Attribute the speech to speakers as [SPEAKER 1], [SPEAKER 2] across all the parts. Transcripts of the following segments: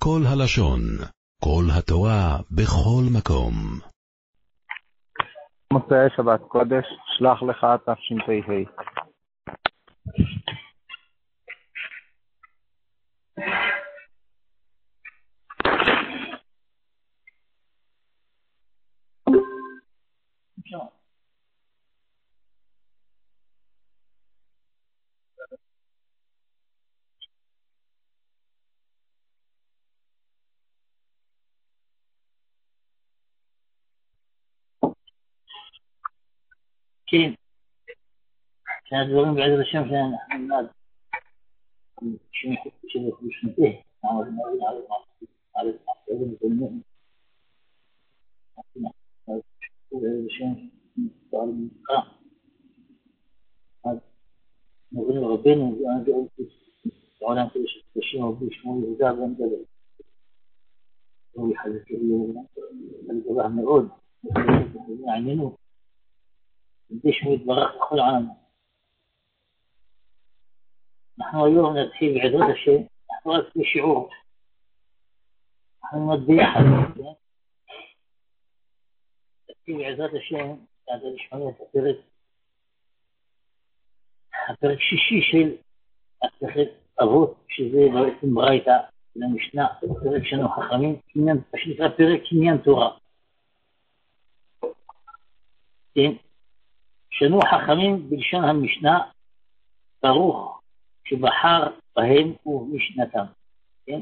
[SPEAKER 1] כל הלשון, כל התורה, בכל מקום.
[SPEAKER 2] מוצאי שבת קודש, שלח לך תשפ"ה.
[SPEAKER 3] כן, שהדברים בעזר השם שאנחנו נלמד שמחוק של בשנתי, נעמד נעמד על איזה מתלמד בעזר השם נצטער למתקרא אז נוברים רבנו בעולם כדי שתקשים עובדי שמו יהודה בן גדול הוא יחזק לי גבוה מאוד מעניינו כדי שמו יתברך בכל העם. אנחנו היום נתחיל בעזרת השם, אנחנו רק בשיעור, אנחנו נלמד ביחד, נתחיל בעזרת השם, עד לשמוע את הפרק שישי של מסכת אבות, שזה בעצם ברייתא למשנה, פרק שלנו חכמים, שנקרא פרק קניין תורה. כן, שנו חכמים בלשון המשנה, ברוך שבחר בהם ובמשנתם. כן?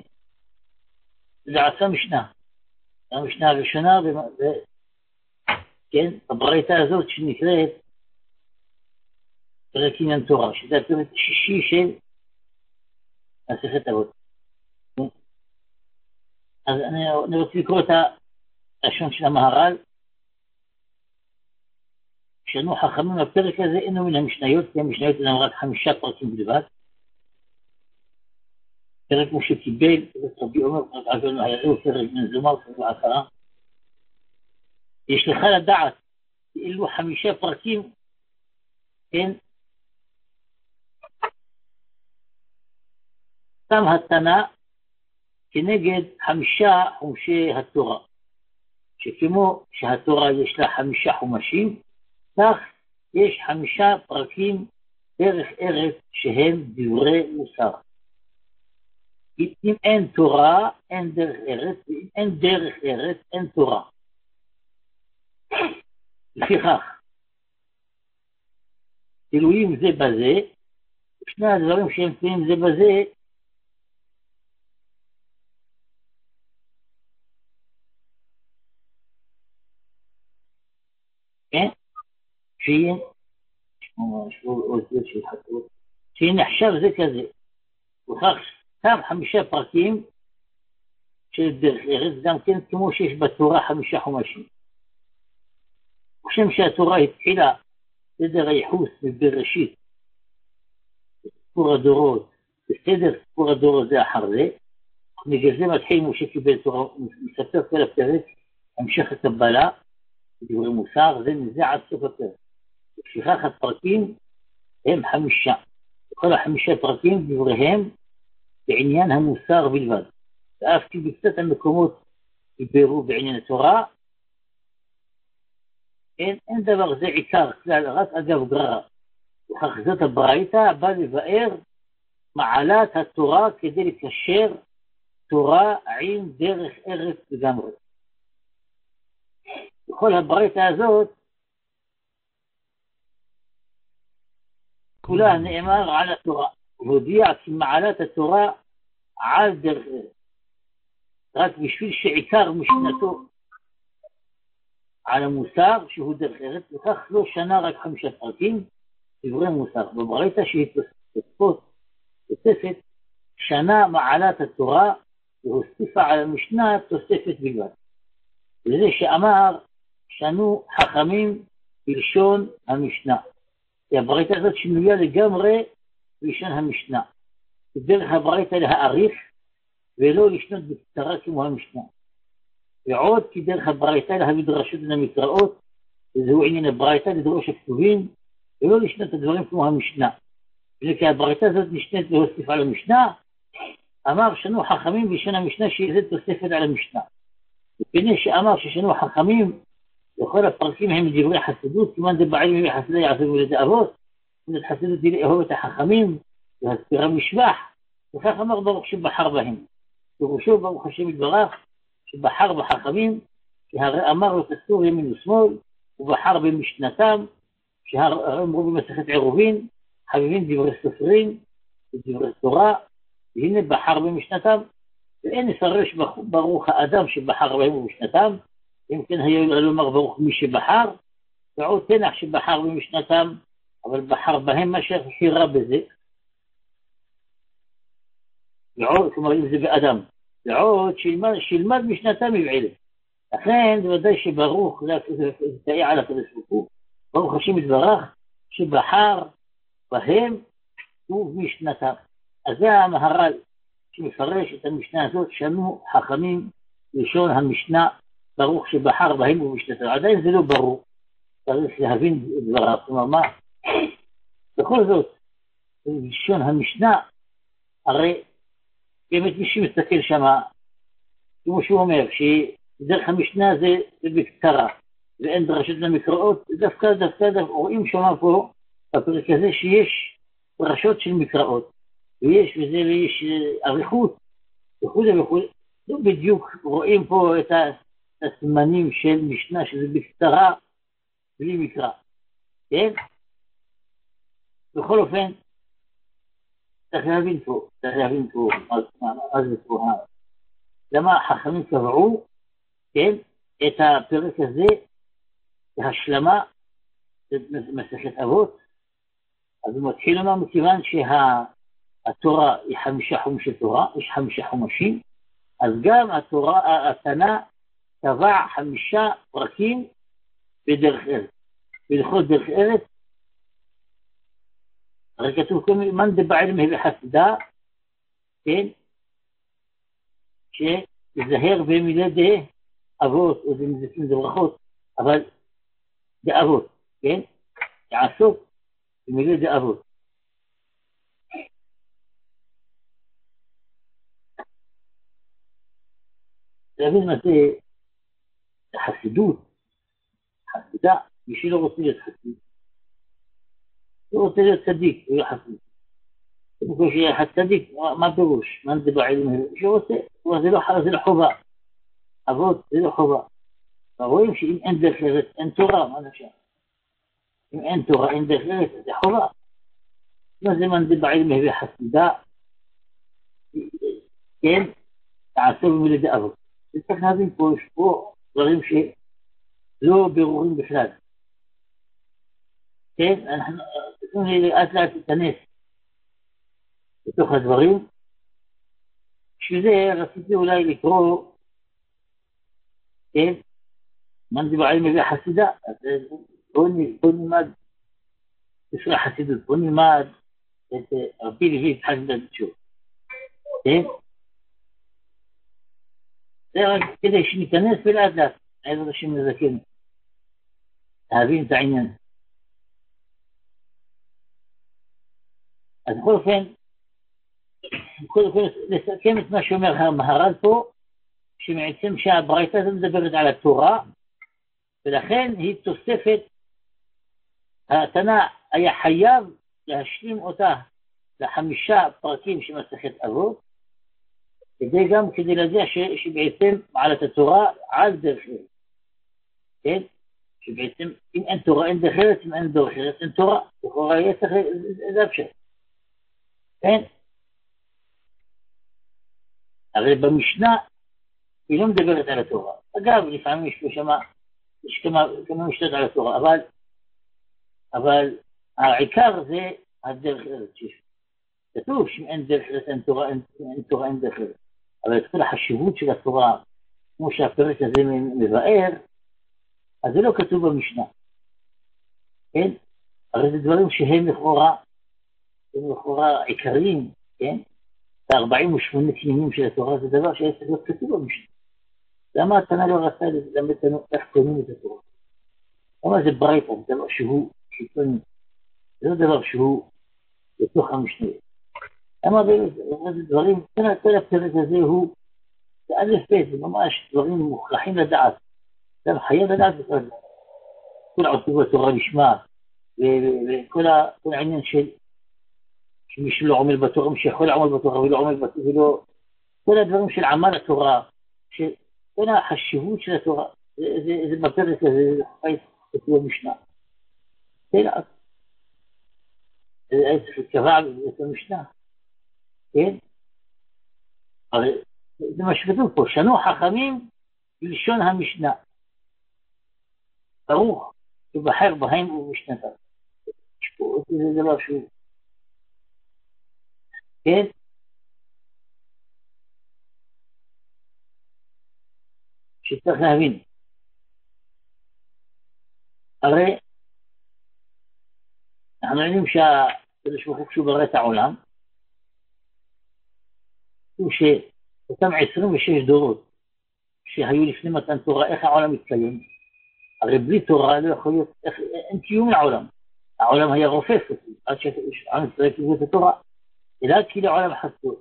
[SPEAKER 3] זה עשה משנה. המשנה הראשונה, כן, הברייתא הזאת שנקראת פרק קניין תורה, שזה הפרק השישי של מסכת אבות. כן? אז אני רוצה לקרוא את הלשון של המהר"ל. שנו חכמים הפרק הזה אינו מן המשניות, כי המשניות הן רק 5 פרקים בלבד. פרק משה קיבל, רבי אומר, פרק עגלנו היראה, פרק בן זומר, פרק בעשרה. יש לך לדעת, אלו 5 פרקים, כן? שם התנא כנגד 5 חומשי התורה. שכמו שהתורה יש לה 5 חומשים, כך יש 5 פרקים דרך ארץ שהם דברי מוסר. אם אין תורה, אין דרך ארץ, ואם אין דרך ארץ, אין תורה. לפיכך, תלויים זה בזה, שני הדברים שהם תלויים זה בזה, כן? שנחשב זה כזה. וכך שם 5 פרקים של דרך ארץ, גם כן כמו שיש בתורה 5 חומשים. כשם שהתורה התחילה סדר הייחוס מבראשית, סיפור הדורות, בסדר סיפור הדורות זה אחר זה, בגלל זה מתחיל משה קיבל תורה, מספר כל הפרק, המשך הקבלה, דברי מוסר, זה מזה עד סוף הפרק. לפיכך הפרקים הם 5. כל 5 פרקים דבריהם בעניין המוסר בלבד. ואף כי בקצת המקומות דיברו בעניין התורה, אין דבר זה עיקר כלל, רק אגב גררה. וכך זאת הברייתא בא לבאר מעלת התורה כדי לקשר תורה עם דרך ארץ לגמרי. בכל הברייתא הזאת כולה נאמר על התורה, והודיע כי מעלת התורה על דרך ארץ. רק בשביל שעיקר משנתו על המוסר שהוא דרך ארץ, וכך לא שנה רק 5 פרקים דברי מוסר. בברייתא שהיא תוספת שנה מעלת התורה והוסיפה על המשנה תוספת בלבד. וזה שאמר שנו חכמים בלשון המשנה. כי הברייתא הזאת שנויה לגמרי בלשון המשנה. דרך הברייתא להאריך ולא לשנות בקצרה כמו המשנה. ועוד כי דרך הברייתא להביא דרשות למקראות, וזהו עניין הברייתא לדרוש הכתובים ולא לשנות את הדברים כמו המשנה. וכי הברייתא הזאת נשנית להוסיף על המשנה, אמר שנו חכמים בשן המשנה שזה תוספת על המשנה. לפני שאמר ששנו חכמים, וכל הפרקים הם דברי חסידות, כמעט דבעלים וחסידי יעזבו לידי אבות, חסידות היא לאהוב את החכמים, והזכירה משבח, וכך אמר ברוך שבחר בהם. פירושו ברוך השם יתברך, שבחר בחכמים, שהרי אמר לו תסור ימין ושמאל, ובחר במשנתם, שהרי אמרו במסכת עירובין, חביבים דברי סופרים, ודברי תורה, והנה בחר במשנתם, ואין יפרש ברוך האדם שבחר בהם במשנתם, אם כן היה לומר ברוך מי שבחר, ועוד תנח שבחר במשנתם, אבל בחר בהם מה שהחירה בזה. ועוד, כלומר אם זה באדם, ועוד שילמד משנתם מבעילה. לכן זה ודאי שברוך, זה תאי על הקדוש ברוך הוא, ברוך השם יתברך, שבחר בהם ובמשנתם. אז זה המהר"ל שמפרש את המשנה הזאת, שנו חכמים לשון המשנה, ברוך שבחר בהם ובמשנתם. עדיין זה לא ברור, צריך להבין דבריו. כלומר מה? בכל זאת, לשון המשנה, הרי באמת מי שמסתכל שמה, כמו שהוא אומר, שדרך המשנה זה בקצרה, ואין דרשות למקראות, דווקא רואים שמה פה, בפרק הזה שיש דרשות של מקראות, ויש אריכות, וכו'. לא בדיוק רואים פה את הסימנים של משנה, שזה בקצרה, בלי מקרא. כן? בכל אופן, צריך להבין פה, מה זה פה, למה החכמים קבעו, כן, את הפרק הזה, להשלמה, מסכת אבות. אז הוא מתחיל לומר, מכיוון שהתורה היא 5 חומשי תורה, יש 5 חומשים, אז גם התנא קבע 5 פרקים בדרך ארץ. ולכל דרך ארץ, הרי כתוב כל מן דבעלים הביא חסידה, כן, שיזהר במילי אבות, או במזיקים דברכות, אבל דאבות, כן, יעסוק במילי דאבות. להבין מה זה חסידות, חסידה, מי שלא רוצה להיות חסיד, הוא רוצה להיות צדיק, הוא יהיה חסיד. הוא שיהיה צדיק, מה פירוש? מה זה בעלים? שהוא רוצה, זה לא חובה. אבות זה לא חובה. רואים שאם אין דרך ארץ, אין תורה, מה נשאר? אם אין תורה, אין דרך ארץ, זה חובה. מה זה מה זה בעלים הביא חסידה? כן, תעשו במילי אבות. צריך להבין פה, יש פה דברים שלא ברורים בכלל. כן, אנחנו צריכים לאט לאט להתכנס בתוך הדברים. בשביל זה רציתי אולי לקרוא, כן, מה זה בעלים מביא חסידה, אז בוא נלמד בספרי חסידות, בוא נלמד את רבי לוי יצחק דוד, כן? זה רק כדי שניכנס ולאט לאט, עזרת השם נזכנו, להבין את העניין. אז בכל אופן, קודם כל לסכם את מה שאומר המהר"ל פה, שמעצם שהברייתא הזאת מדברת על התורה, ולכן היא תוספת, התנא היה חייב להשלים אותה ל5 פרקים של מסכת אבות, כדי לדעת שבעצם מעלת התורה על דרך ארץ. כן? שבעצם אם אין תורה אין דרך ארץ, אם אין דרך ארץ אין תורה, לכאורה יהיה צריך לאפשר. כן? הרי במשנה היא לא מדברת על התורה. אגב, לפעמים יש כמה משתות על התורה, אבל העיקר זה הדרך ארץ שיש. כתוב שאם אין דרך ארץ אין תורה אין דרך ארץ. אבל את כל החשיבות של התורה, כמו שהפרק הזה מבאר, אז זה לא כתוב במשנה. כן? הרי זה דברים שהם לכאורה עיקריים, כן? ה-48 קניינים של התורה זה דבר שהיה צריך להיות כתוב במשנה. למה התנא לא רצה ללמד אותנו איך קונים את התורה? למה זה ברייתא, זה דבר שהוא חיצוני. זה לא דבר שהוא בתוך המשנה. למה באמת, זה דברים, כל הפרק הזה הוא, זה א' ב', זה ממש דברים מוכרחים לדעת. זה חייב לדעת בכלל. כל עוסק בתורה נשמע, וכל העניין של מי שלא עומד בתורה, מי שיכול לעמוד בתורה ולא עומד בתורה, ולא, כל הדברים של עמל התורה, כל החשיבות של התורה, זה בפרק הזה, זה חייב כתוב במשנה. זה קבע את המשנה. כן? אבל זה מה שכתוב פה, שנו חכמים בלשון המשנה. ברוך שבחר בהם ובמשנתם. יש פה איזה דבר שהוא. כן? שצריך להבין. הרי אנחנו יודעים שהקדוש ברוך הוא כשהוא ברא את העולם, הוא שאותם 26 דורות שהיו לפני מתן תורה, איך העולם מתקיים? הרי בלי תורה לא יכול להיות, אין קיום לעולם. העולם היה רופף עד שעם ישראל קיבלו את התורה. אלא כי לעולם חסדו.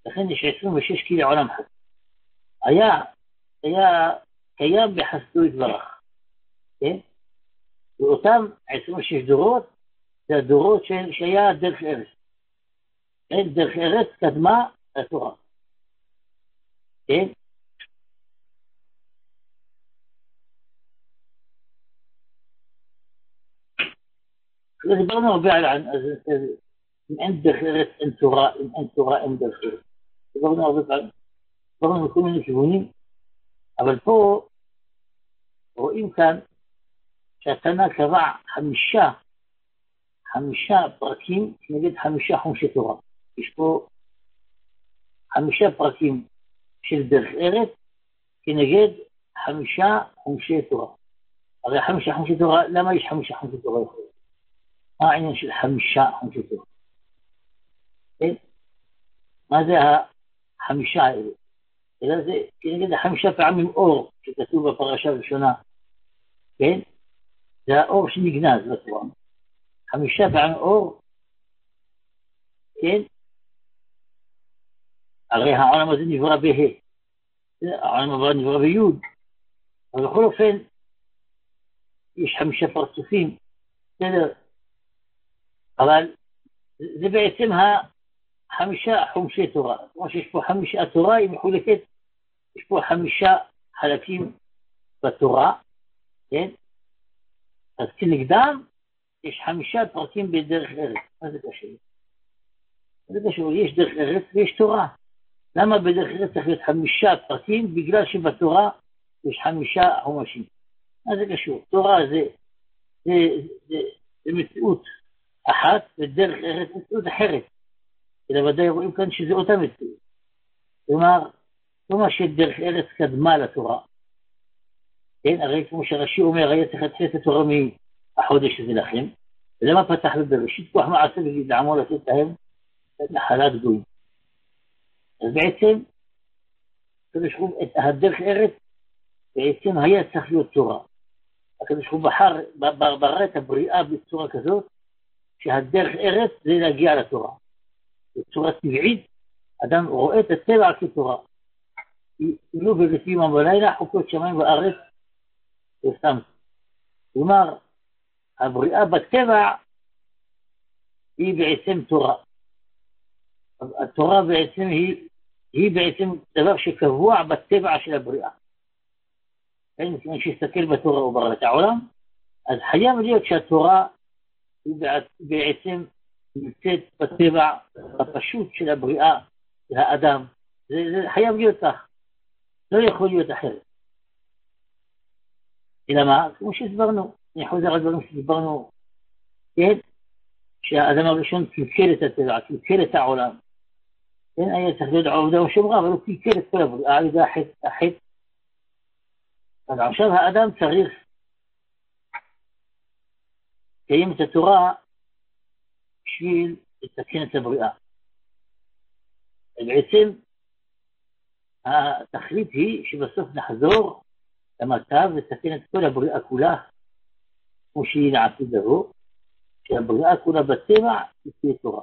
[SPEAKER 3] לכן יש 26 כי לעולם חסדו. היה קיים בחסדו יתברך. כן? ואותם 26 דורות, זה הדורות שהיה דרך ארץ. כן? דרך ארץ קדמה לתורה. כן? דיברנו הרבה על אם אין דרך ארץ אין תורה, אם אין תורה אין דרך ארץ. דיברנו הרבה פעמים, דיברנו בכל מיני כיוונים, אבל פה רואים כאן שהתנא קבע 5 פרקים כנגד 5 חומשי תורה. יש פה 5 פרקים של דרך ארץ כנגד 5 חומשי תורה. הרי 5 חומשי תורה, למה יש 5 חומשי תורה? מה העניין של 5 חומשי תורה? כן? מה זה 5 האלה? אלא זה כנגד 5 פעמים אור שכתוב בפרשה הראשונה. כן? זה האור שנגנז בתורה. 5 פעמים אור. כן? הרי העולם הזה נברא בה'. העולם הזה נברא בי'. אבל בכל אופן, יש 5 פרצופים. בסדר? אבל זה בעצם 5 חומשי תורה. כמו שיש פה 5, התורה היא מחולקת, יש פה 5 חלקים בתורה, כן? אז כנגדם יש 5 פרקים בדרך ארץ. מה זה קשור? זה קשור, יש דרך ארץ ויש תורה. למה בדרך ארץ צריך להיות 5 פרקים? בגלל שבתורה יש 5 חומשים. מה זה קשור? תורה זה מציאות אחת, ודרך ארץ מציאות אחרת. אלא ודאי רואים כאן שזה אותה מציאות. כלומר שדרך ארץ קדמה לתורה. כן, הרי כמו שרש"י אומר, היה צריך לתת את התורה מהחודש הזה לכם. ולמה פתח בבראשית? כוח מעשה וגיד לעמו לתת להם נחלת גויים. אז בעצם, הקדוש ברוך הוא, את הדרך ארץ, בעצם היה צריך להיות תורה. הקדוש ברוך הוא ברא את הבריאה בצורה כזאת, שהדרך ארץ זה להגיע לתורה. בצורה טבעית, אדם רואה את הטבע כתורה. אילו בראשית יומם ולילה, חוקות שמיים וארץ, וסתם. כלומר, הבריאה בטבע היא בעצם תורה. התורה בעצם היא בעצם דבר שקבוע בטבע של הבריאה. מי שיסתכל בתורה וברא את העולם, אז חייב להיות שהתורה היא בעצם נמצאת בטבע הפשוט של הבריאה, של האדם. זה חייב להיות כך. לא יכול להיות אחרת. אלא מה? כמו שהסברנו, אני חוזר על דברים שהסברנו, כן? שהאדם הראשון קלקל את הטבע, קלקל את העולם. כן, היה צריך להיות עובדה ושומרה, אבל הוא קלקל את כל הבריאה, על ידי החטא. אז עכשיו האדם צריך לקיים את התורה בשביל לתקן את הבריאה. בעצם התכלית היא שבסוף נחזור למצב לתקן את כל הבריאה כולה, כמו שהיא לעתיד לבוא, שהבריאה כולה בטבע תהיה תורה.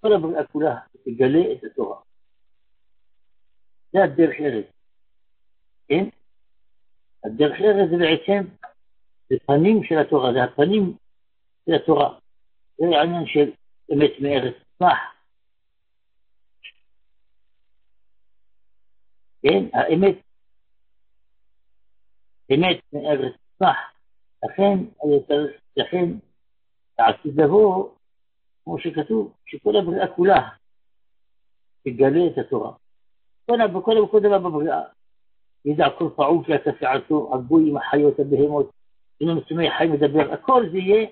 [SPEAKER 3] כל הבריאה כולה תגלה את התורה. זה הדרך ארץ. כן? הדרך ארץ זה בעצם, זה פנים של התורה, זה הפנים של התורה. זה העניין של אמת מארץ צמח. כן? האמת, אמת מארץ צמח. לכן, העתיד לבוא, כמו שכתוב, שכל הבריאה כולה תגלה את התורה. כל דבר בבריאה. ידע כל פעול כי אתה פעלתו, הגוי עם החיות, הבהמות, אם המצומי חי מדבר, הכל זה יהיה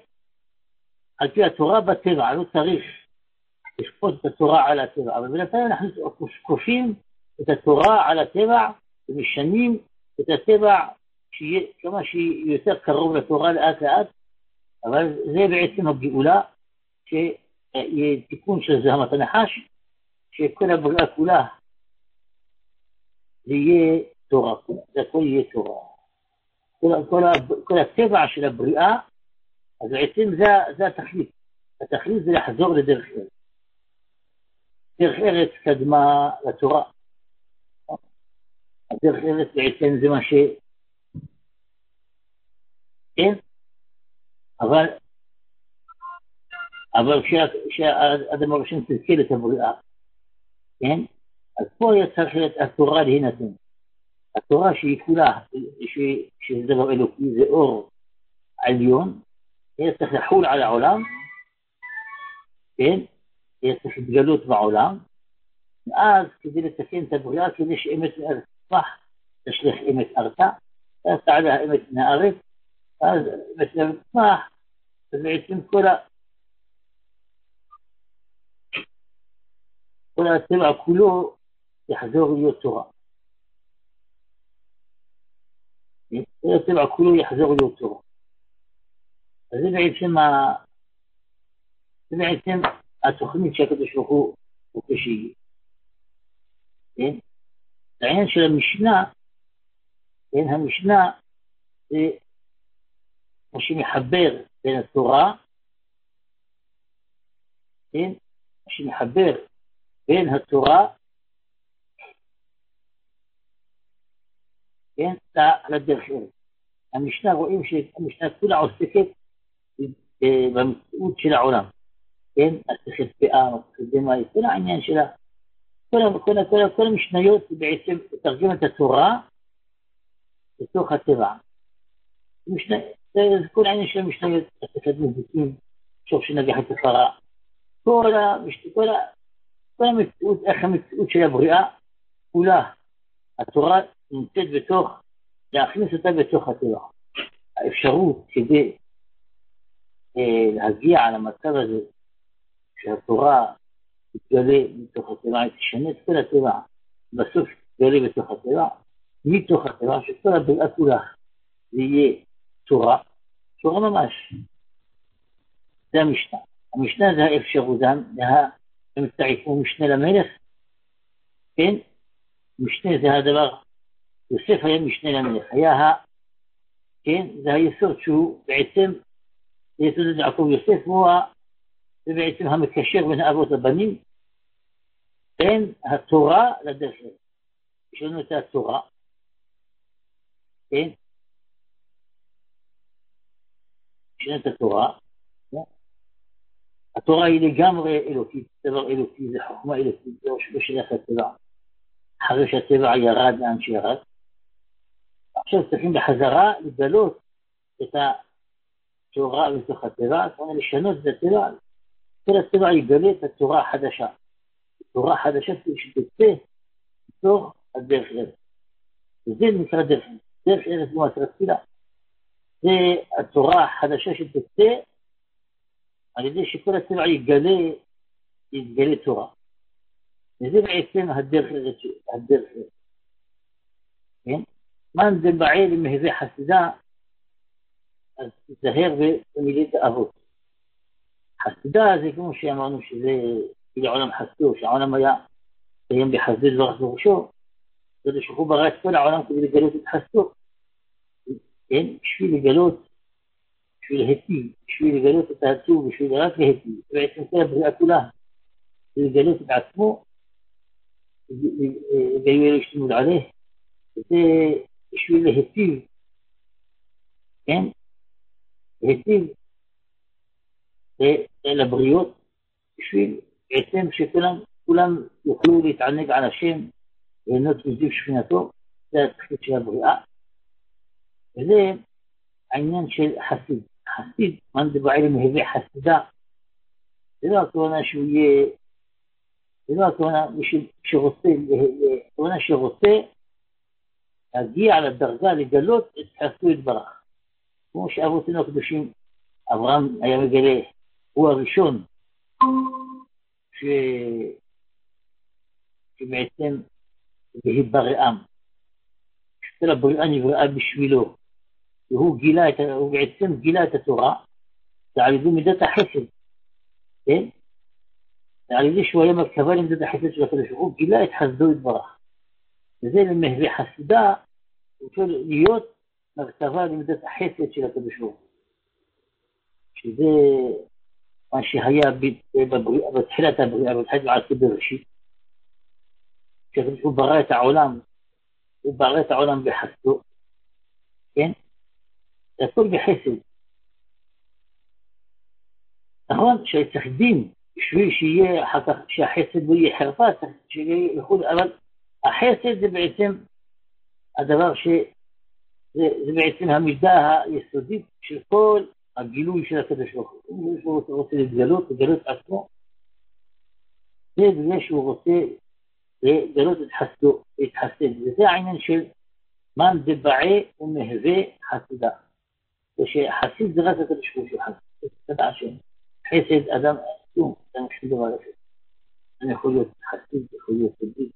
[SPEAKER 3] על פי התורה בטבע, לא צריך לשפוט את התורה על הטבע, אבל בינתיים אנחנו כופים את התורה על הטבע ומשנים את הטבע כמה שהיא יותר קרוב לתורה לאט לאט, אבל זה בעצם הגאולה, שיהיה תיקון של זהמת הנחש, שכל הבריאה כולה זה יהיה תורה, זה הכל יהיה תורה. כל הטבע של הבריאה, אז בעצם זה התכלית. התכלית זה לחזור לדרך ארץ. דרך ארץ קדמה לתורה. הדרך ארץ בעצם זה מה כן? אבל כשאדם הראשון תזכיר את הבריאה, כן? אז פה צריך להיות התורה להינתן. התורה שהיא כולה, שזה דבר אלוקי, זה אור עליון, היא צריך לחול על העולם, כן? היא צריך להתגלות בעולם, ואז כדי לתקן את הבריאה, כדי שאמת מארץ תצמח, תשליך אמת ארצה, אז תעלה האמת מהארץ, אז אמת מארץ תצמח, ובעצם כל הטבע כולו יחזור להיות תורה. כל הטבע כולו יחזור להיות תורה. אז זה בעצם התוכנית שהקדוש ברוך הוא רוצה שיהיה. כן? העניין של המשנה, כן? המשנה זה כמו שמחבר בין התורה, כן? שמחבר בין התורה, כן? לדרך ארץ. המשנה רואים שהמשנה כולה עוסקת במציאות של העולם. כן? מסכת פאה, מסכת דמאי, כל העניין שלה. כל המשניות בעצם לתרגם את התורה לתוך הטבע. כל העניין של המשניות, מסכת נזיקים, שוב שנגח את הפרה. כל המציאות, איך המציאות של הבריאה, כולה, התורה נמצאת בתוך, להכניס אותה בתוך הטבע. האפשרות כדי להגיע על המצב הזה, שהתורה תתגלה מתוך הטבע, תשנה את כל הטבע, בסוף תתגלה בתוך הטבע, מתוך הטבע, שכל הבריאה כולה יהיה תורה, תורה ממש. זה המשנה. המשנה זה האפשרות, זה המצטעי כמו משנה למלך, כן? משנה זה הדבר, יוסף היה משנה למלך, כן? זה היסוד שהוא בעצם, היסוד של יעקב יוסף, זה בעצם המקשר בין האבות לבנים, בין התורה לדרך. יש לנו את התורה, כן? יש לנו את התורה, התורה היא לגמרי אלוקית, דבר אלוקי, זה חוכמה אלוקית, זה לא שייך לטבע. אחרי שהטבע ירד לאן שירד, עכשיו צריכים בחזרה לגלות את התורה בתוך הטבע, זאת אומרת לשנות את הטבע, כל הטבע יגלה את התורה החדשה. התורה החדשה שתצא בתוך הדרך ארץ. וזה נקרא דרך ארץ. דרך ארץ כמו התרצילה. זה התורה החדשה שתצא על ידי שכל הטבע יתגלה תורה. וזה בעצם הדרך ארץ. כן? מן דבעי למהווה חסידה, אז תזהר במילים האבות. חסידה זה כמו שאמרנו שזה לעולם חסדו, שהעולם היה קיים בחסדו דברך בראשו, כדי שהוא ברא את כל העולם כדי לגלות את חסדו. כן? בשביל להיטיב, בשביל לגלות את העצוב, בשביל רק להיטיב, בעצם כל הבריאה כולה לגלות את עצמו, ויהיה להשתמוד עליה, זה בשביל להיטיב, כן? להיטיב לבריות, בשביל בעצם שכולם יוכלו להתענג על השם, ליהנות מזיו שכינתו, זה התכלית של הבריאה. וזה העניין של חסיד. חסיד, מאן דבעי מהווה חסידה, זה לא הכוונה שהוא יהיה, זה לא הכוונה שרוצה, הכוונה שרוצה להגיע לדרגה, לגלות את חסדו יתברך. כמו שאבותינו הקדושים, אברהם היה מגלה, הוא הראשון שבעצם בהיברעם, שכל הבריאה נבראה בשבילו, והוא בעצם גילה את התורה, זה על ידי מידת החסד, כן? זה על ידי שהוא היה מרכבה למידת החסד של הקדוש ברוך הוא, גילה את חסדו יתברך. וזה למהווה חסידה, הוא יכול להיות מרכבה למידת החסד של הקדוש ברוך הוא. שזה מה שהיה בתחילת הבריאה, בתחילת מעשה בראשית. כשהקדוש ברוך הוא ברא את העולם, הוא ברא את העולם בחסדו, כן? זה הכל בחסד. נכון שצריך דין, בשביל שיהיה אחר כך, שהחסד לא יהיה חרפה, צריך שיהיה יכול, אבל החסד זה בעצם הדבר זה בעצם המידה היסודית של כל הגילוי של הקדוש ברוך הוא. הוא רוצה לגלות עצמו, זה בגלל שהוא רוצה לגלות את חסדו, להתחסד. וזה העניין של מאן דבעי ומהווה חסידה. ושחסיד זה רק הקדוש ברוך הוא חסיד. תדע שחסד אדם שום דבר אחר. אני יכול להיות חסיד, יכול להיות צדיק.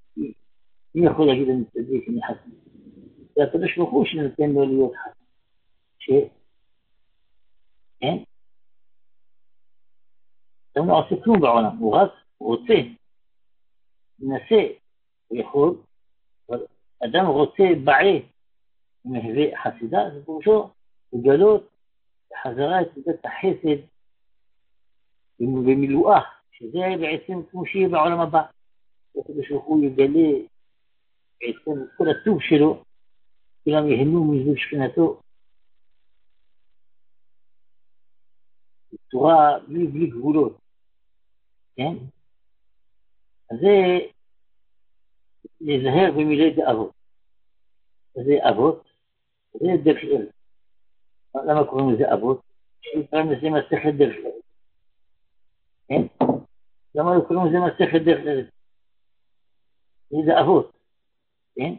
[SPEAKER 3] מי יכול להגיד אני צדיק, אני חסיד? זה הקדוש ברוך הוא שנותן לו להיות חסיד. כן? הוא לא עושה כלום בעולם, הוא רק רוצה, מנסה, הוא יכול, אבל אדם רוצה בעי ומהווה חסידה, זה פירושו לגלות בחזרה את מידת החסד במילואה, שזה בעצם כמו שיהיה בעולם הבא. הקדוש ברוך הוא יגלה בעצם את כל הטוב שלו, כולם יהנו מזיו שכינתו, בצורה בלי גבולות, כן? אז זה להיזהר במילי דאבות. זה אבות, זה דרך ארץ. למה קוראים לזה אבות? קוראים לזה מסכת דרך ארץ. כן? למה קוראים לזה מסכת דרך ארץ? זה אבות, כן?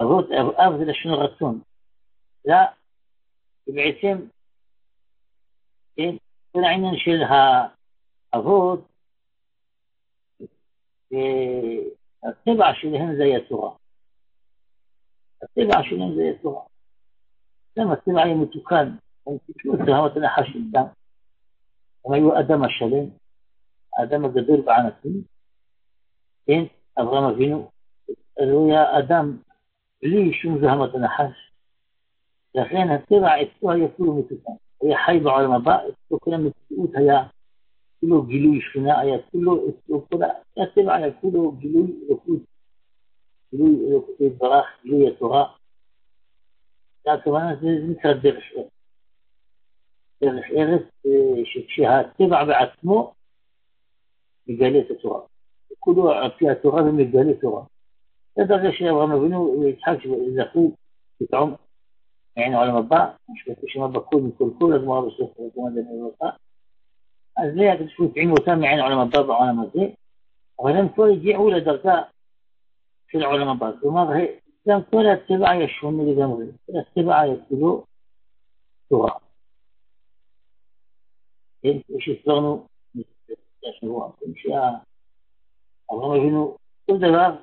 [SPEAKER 3] אבות, אב זה לשון רצון. זה בעצם, כן? כל העניין של האבות, הטבע שלהם זה היה תורה. הטבע שלהם זה היה תורה. למה הטבע היה מתוקן? הם תקנו את זהות הנחש איתם. הם היו אדם השלם, האדם הגדול בענקים, כן? אברהם אבינו, אז הוא היה אדם בלי שום זהות הנחש. לכן הטבע אצלו היה כולו מתוקן. היה חי בעולם הבא, אצלו כל המציאות היה כולו גילוי שכינה, היה כולו, אצלו כל הטבע היה כולו גילוי אלוקות. גילוי אלוקות יתברך, גילוי התורה. זה הכוונה, זה נקרא דרך ארץ. דרך ארץ שכשהטבע בעצמו מגלה את התורה. כולו על פי התורה ומגלה תורה. זה דרגה שאברהם אבינו יצחק שזכו פתאום מעין העולם הבא, משפטו שמה בכל מכל כל, הגמרא בסוף רקומה דמי אותה. אז זה הקדוש ברוך הוא התאים אותם מעין העולם הבא בעולם הזה, אבל הם כבר הגיעו לדרגה של העולם הבא. כלומר, גם כל הטבע היה שונה לגמרי, כל הטבע היה כולו תורה. כן, כשהסברנו השבוע, שאברהם אבינו, כל דבר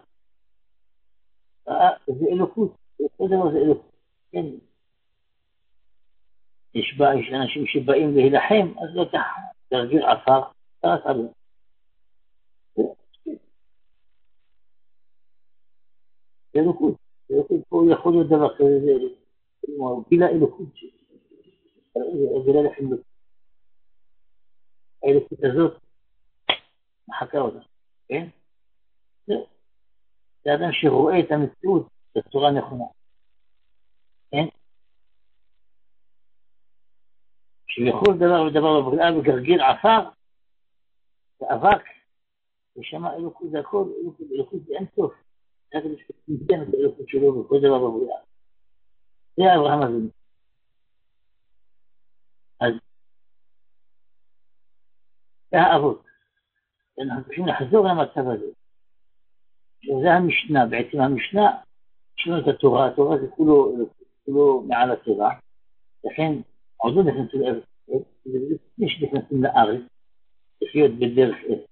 [SPEAKER 3] זה אלוקות, כל דבר זה אלוקות. כן, יש אנשים שבאים להילחם, אז לא תרגיל עפר, תרס עליהם. זה אלוקות, פה יכול להיות דבר כזה, גילה אלוקות, גילה לחמלות. האלוקות הזאת מחקה אותה, כן? זה אדם שרואה את המציאות בצורה נכונה, כן? שבכל דבר ודבר בבריאה בגרגיר עפר, ואבק, ושמה אלוקות זה הכל, אלוקות זה אין סוף. זה כדי שתיתן את האלוקות שלו בכל דבר בבריאה. זה אברהם אבינו. אז זה האבות. אנחנו צריכים לחזור למצב הזה. שזה המשנה, בעצם המשנה, יש לנו את התורה, התורה זה כולו מעל הטבע, לכן עוד לא נכנסים לארץ, לפני שנכנסים לארץ, לחיות בדרך ארץ.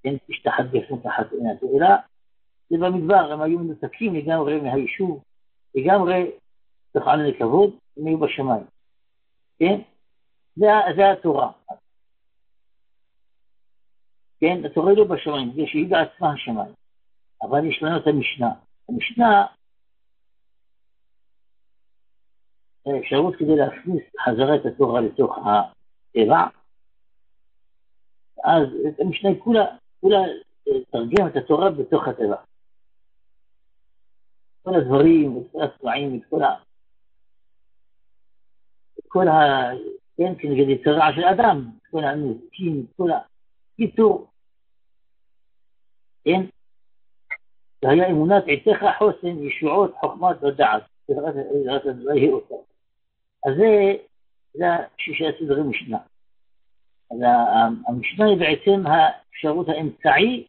[SPEAKER 3] כן, תשתחת בפנים תחת עינת, אלא זה במדבר, הם היו מנותקים לגמרי מהיישוב, לגמרי תוכל לכבוד, הם היו בשמיים. כן? זה התורה. כן, התורה לא בשמיים, זה שהיא בעצמה השמיים. אבל יש לנו את המשנה. המשנה, אפשרות כדי להכניס חזרה את התורה לתוך הטבע, אז את המשנה כולה תרגם את התורה בתוך הטבע. כל הדברים, את כל הצבעים, את כל כן, כנגד יצרה של אדם, את כל הנזקים, את כל הקיצור. כן? זה היה אמונת עתיך חוסן, ישועות, חוכמת ודעת. אז זה שישה סדרי משנה. אז המשנה היא בעצם האפשרות האמצעי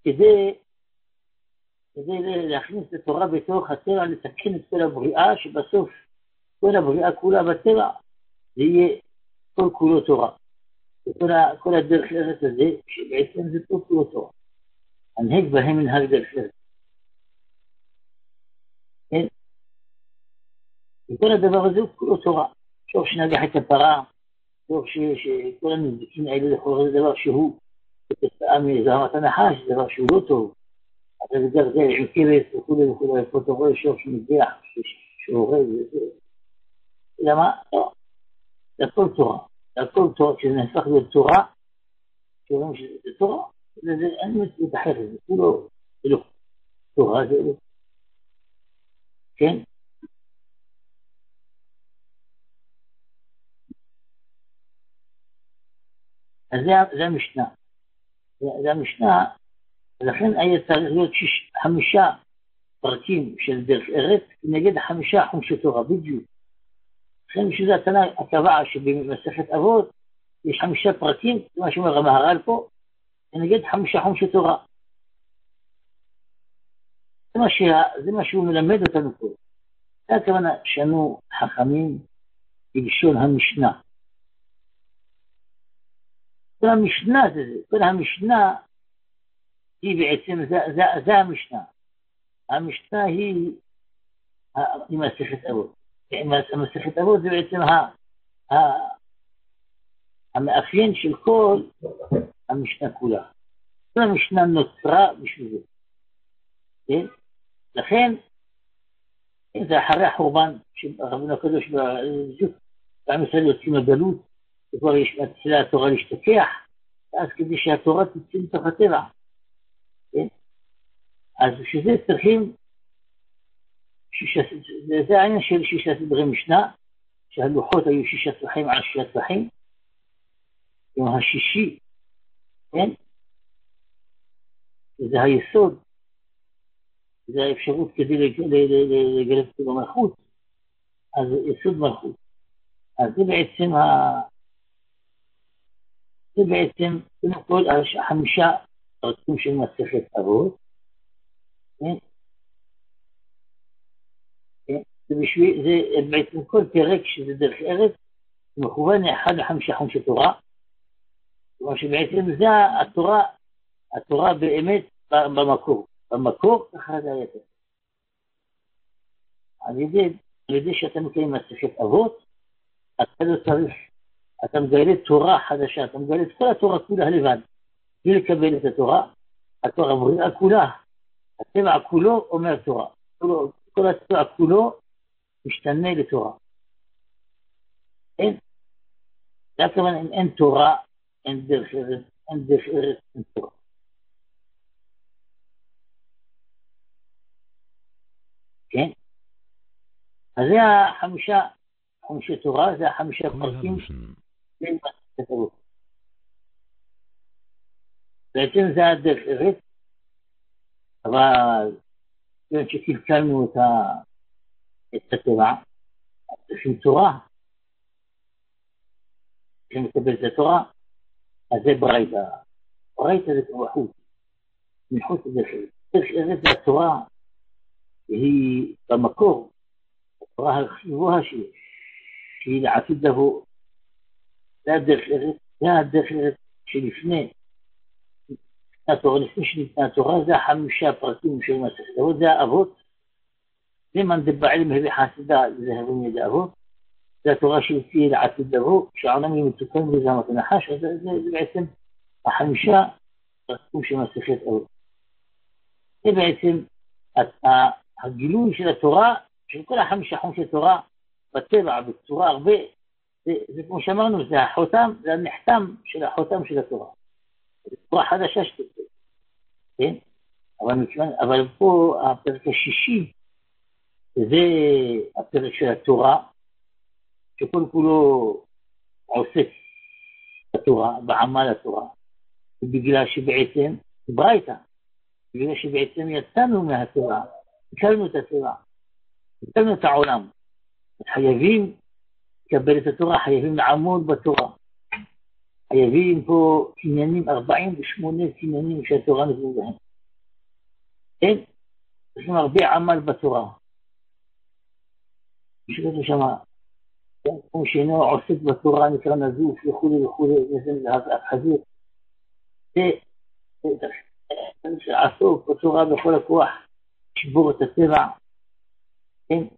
[SPEAKER 3] כדי להכניס את התורה בתוך הטבע, לתקן את כל הבריאה, שבסוף כל הבריאה כולה בטבע, זה יהיה כל כולו תורה. כל הדרך ארץ הזה, שבעצם זה כל כולו תורה. הנהג בהם מנהג דרך ארץ. כן? וכל הדבר הזה הוא כולו תורה. שוב שנגח את הפרה, שוב שכל הנזקים האלה לכאורה זה דבר שהוא, כתוצאה מזרמת הנחש, זה דבר שהוא לא טוב. אתה בדרך זה עם כבש וכולי וכולי, איפה אתה רואה שוב שמזיח, שהורג וזה. למה? לא. זה הכל תורה. זה הכל תורה, כשזה נהפך להיות תורה, שאומרים שזה תורה, אין מציאות אחרת, זה כולו אלוק. תורה זה אלוק. כן? אז זה המשנה. זה המשנה, ולכן היה צריך להיות 5 פרקים של דרך ארץ, נגד 5 חומשי תורה, בדיוק. לכן שזה הקבעה שבמסכת אבות, יש 5 פרקים, זה מה שאומר המהר"ל פה, נגד 5 חומשי תורה. זה מה שהוא מלמד אותנו פה. זה הכוונה שנו חכמים בלשון המשנה. כל המשנה זה, כל המשנה היא בעצם, זה המשנה. המשנה היא מסכת אבות. מסכת אבות זה בעצם המאפיין של כל המשנה כולה. כל המשנה נוצרה בשביל זה. כן? לכן, זה אחרי החורבן שרבנו הקדוש בדיוק, פעם ישראל יוצאים לגלות, וכבר יש מתחילה התורה להשתכח, אז כדי שהתורה תצא מתוך הטבע. כן? אז שזה צריכים, זה העניין של 6 סדרי משנה, שהלוחות היו 6 ספחים על 6 ספחים, עם השישי, כן? זה היסוד, זה האפשרות כדי לגלת את המלכות, אז יסוד מלכות. אז זה בעצם, קודם כל, 5 פרקים של מסכת אבות, זה בעצם כל פרק שזה דרך ארץ, מכוון אחד ל5 חומשי תורה, כלומר שבעצם זה התורה באמת במקור, ככה זה היתר. על ידי שאתה מקיים מסכת אבות, אתה לא צריך, אתה מגלה תורה חדשה, אתה מגלה את כל התורה כולה לבד, בלי לקבל את התורה, התורה הבריאה כולה, הטבע כולו אומר תורה, כל הטבע כולו משתנה לתורה. כן? זה הכוונה, אם אין תורה, אין דרך ארץ, אין דרך ארץ, אין תורה. כן? אז זה חמישה תורה, זה החמישה פרקים. בעצם זה הדרך ארץ, אבל כשקלקלנו את הטבע, צריכים תורה. צריכים לקבל את התורה, אז זה ברייתא. ברייתא זה כבר חוץ. מחוץ לדרך ארץ. דרך ארץ זה התורה, היא במקור, התורה הגבוהה שהיא לעתיד לבוא. זה הדרך ארץ, זה הדרך ארץ שלפני התורה, לפני שניתנה התורה, זה החמישה פרקים של מסכת אבות, זה האבות. זה מן דבעלם הביא חסידה, זה הרים ידי אבות. זה התורה שתהיה לעתיד לבוא, שהעולם יהיה מתוקן בזמן הנחש, זה בעצם החמישה פרקים של מסכת אבות. זה בעצם הגילוי של התורה, של כל החמישה חומשי תורה, בטבע, בצורה הרבה, זה כמו שאמרנו, זה החותם, זה הנחתם של החותם של התורה. זה תורה חדשה שתצא, כן? אבל פה הפרק השישי, זה הפרק של התורה, שכל כולו עוסק בתורה, בעמל התורה, בגלל שבעצם, ברייתא, בגלל שבעצם יצאנו מהתורה, הקלנו את התורה, הקלנו את העולם, חייבים לקבל את התורה, חייבים לעמוד בתורה, חייבים פה קניינים, 48 קניינים שהתורה נתנו להם. כן? צריכים הרבה עמל בתורה. שכתוב שמה, כמו שאינו עוסק בתורה נקרא נזוף וכו' וכו', זה החזיר. זה שעסוק בתורה בכל הכוח, שבור את הטבע,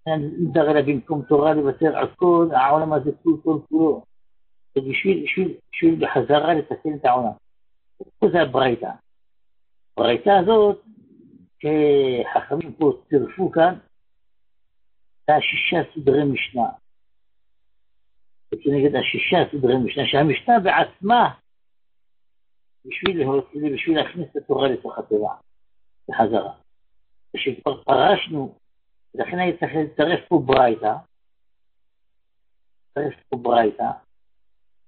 [SPEAKER 3] נדבר אליו במקום תורה לוותר על כל העולם הזה כולו. בשביל בחזרה לתקן את העולם. זה הברייתא. הברייתא הזאת, שחכמים פה צירפו כאן, זה 6 סדרי משנה. וכנגד 6 סדרי משנה, שהמשנה בעצמה, בשביל להכניס את התורה לתוך הטבע, בחזרה. כשכבר פרשנו, לכן היה צריך לצרף פה ברייתא,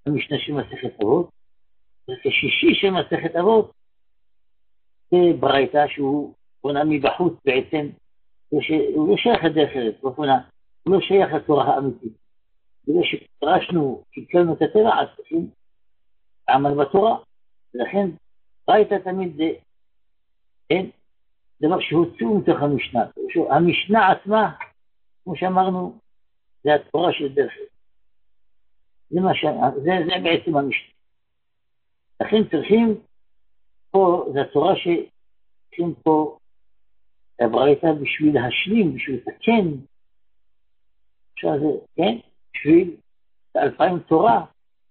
[SPEAKER 3] המשנה של מסכת אבות, וכשישי של מסכת אבות, זה ברייתא שהוא בונה מבחוץ בעצם, הוא לא שייך לדרך ארץ, הוא לא שייך לתורה האמיתית. בגלל שפרשנו, קלקלנו את הטבע, אז צריכים עמל בתורה, ולכן ברייתא תמיד זה, אין, דבר שהוצאו מתוך המשנה. המשנה עצמה, כמו שאמרנו, זה התורה של דרך ארץ. זה בעצם המשנה. לכן צריכים פה, זה התורה שצריכים פה הברייתא בשביל להשלים, בשביל לתקן, עכשיו זה, כן? בשביל 2000 תורה,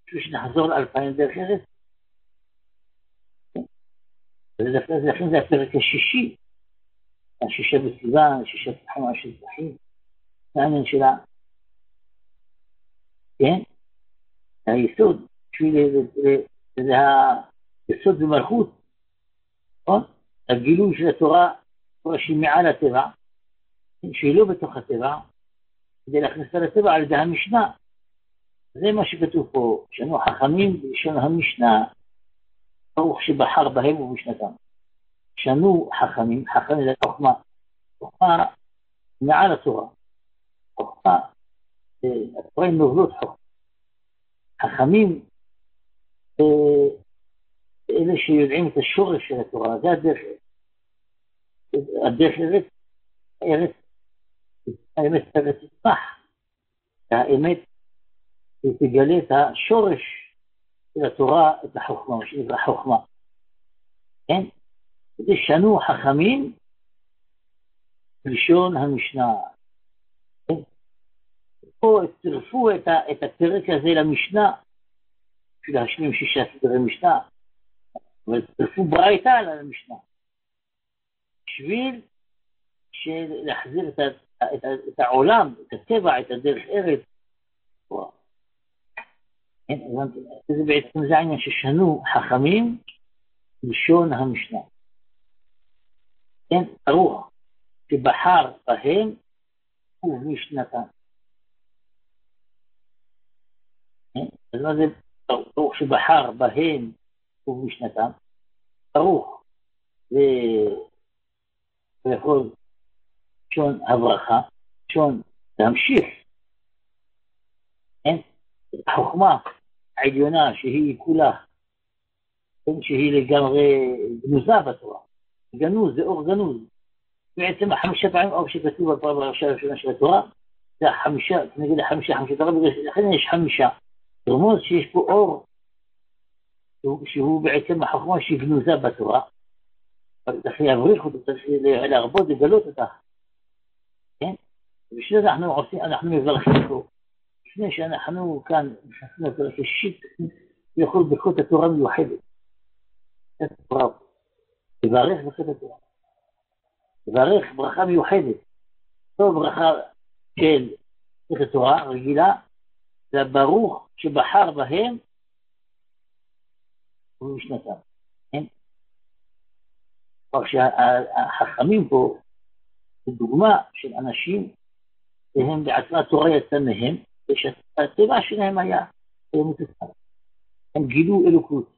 [SPEAKER 3] בשביל שנחזור ל2000 דרך ארץ. לכן זה הפרק השישי, 6 בסיוון, 6 פתחים, 6 פתחים, זה העניין שלה, כן? היסוד, זה היסוד במלכות, הגילוי של התורה, תורה שהיא מעל הטבע, שהיא לא בתוך הטבע, כדי להכניס לטבע על ידי המשנה. זה מה שכתוב פה, שנו חכמים בלשון המשנה, ברוך שבחר בהם ובמשנתם. שנו חכמים, חכמים זה חוכמה, חוכמה מעל התורה, חוכמה, התורה היא נובלות חוכמה. חכמים, אלה שיודעים את השורש של התורה, זה הדרך האמת תצמח, האמת תגלה את השורש של התורה, את החוכמה, מה שנקרא חוכמה. כן? זה שנו חכמים בלשון המשנה. כן? פה צירפו את הפרק הזה למשנה, בשביל להשלים 6 סדרי משנה, אבל צירפו ברייתא למשנה. בשביל להחזיר את העולם, את הטבע, את הדרך ארץ. זה בעצם זה העניין ששנו חכמים לשון המשנה. הרוח שבחר בהם ובמשנתם. אז מה זה הרוח שבחר בהם ובמשנתם? הרוח זה יכול לשון הברכה, לשון להמשיך. החוכמה העליונה שהיא כולה, שהיא לגמרי גנוזה בתורה. גנוז, זה אור גנוז. בעצם החמישה פעמים אור שכתוב בפרשה הראשונה של התורה, זה החמישה, נגיד החמישה תורה, לכן יש חמישה. רמוז שיש פה אור, שהוא בעצם החוכמה שהיא גנוזה בתורה. צריך להבריך אותו, צריך להרבות, לגלות אותה. כן? ובשביל זה אנחנו מברכים פה. לפני שאנחנו כאן נכנסים לפרק השישית, יכול ברכות התורה מיוחדת. לברך ברכות התורה. לברך ברכה מיוחדת. לא ברכה של ברכות התורה רגילה, זה ברוך שבחר בהם ובמשנתם. כבר שהחכמים פה, זה דוגמה של אנשים שהם בעצמה התורה יצא מהם, ושהטבע שלהם היה מתוסכל. הם גילו אלוקות.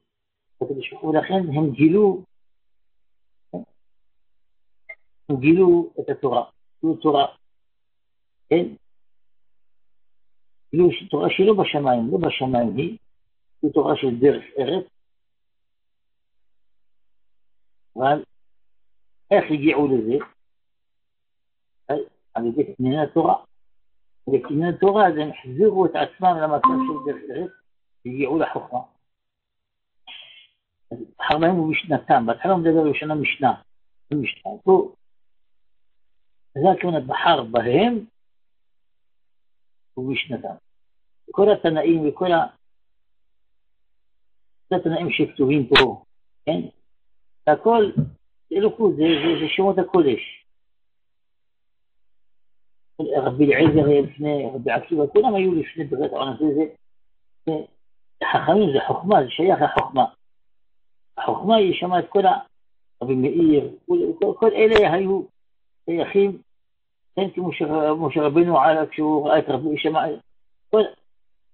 [SPEAKER 3] ולכן הם גילו את התורה. גילו תורה. גילו תורה שלא בשמיים, לא בשמיים היא. גילו תורה של דרך ארץ. אבל איך הגיעו לזה? על ידי קניני התורה. לקניני התורה אז הם החזירו את עצמם למצב של דרך ארץ, והגיעו לחוכמה. בחר בהם ובמשנתם, בהתחלה הוא מדבר ראשונה משנה. פה, זה הכוונת בחר בהם ובמשנתם. וכל התנאים וכל התנאים שכתובים פה, כן? הכל, זה אלוקות, זה שמות הקודש. רבי אליעזר לפני, רבי עקיבא, כולם היו לפני בריאת העולם. זה חכמים, זה חוכמה, זה שייך לחוכמה. החוכמה היא שמעה את כל רבי מאיר, כל אלה היו שייכים, כן, כמו שרבינו עלה כשהוא ראה את רבי שמע,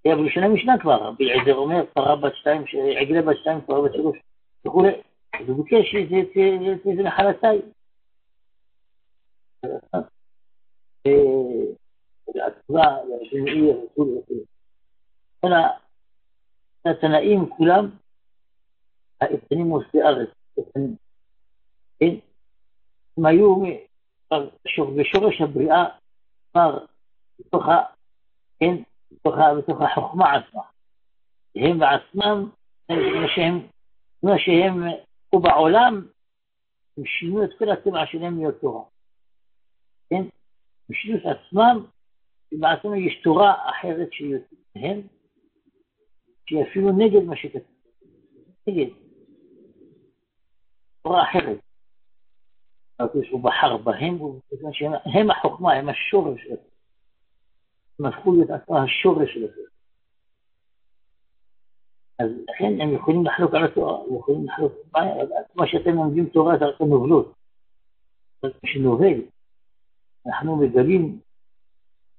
[SPEAKER 3] היה בראשונה משנה כבר, רבי אליעזר אומר, פרה בת 2, עגלה בת 2, פרה בת 3, וכו'. אז הוא ביקש שזה נחלתיי. והעצבה, רבי מאיר, וכו'. כל התנאים כולם, האיתנים מוסדי ארץ, הם היו בשורש הבריאה, כבר בתוך החוכמה עצמה. הם בעצמם, מה שהם פה בעולם, הם שינו את כל הטבע שלהם להיות תורה. הם שינו את עצמם, ובעצמם יש תורה אחרת שיוצאת מהם, שהיא אפילו נגד מה שכתוב. נגד. תורה אחרת. הוא בחר בהם, הם החוכמה, הם השורש שלהם. הם הפכו להיות עצמם השורש שלהם. אז לכן הם יכולים לחלוק על התורה, הם יכולים לחלוק, מה שאתם לומדים תורה זה רק הנובלות. זה שנובל. אנחנו מגלים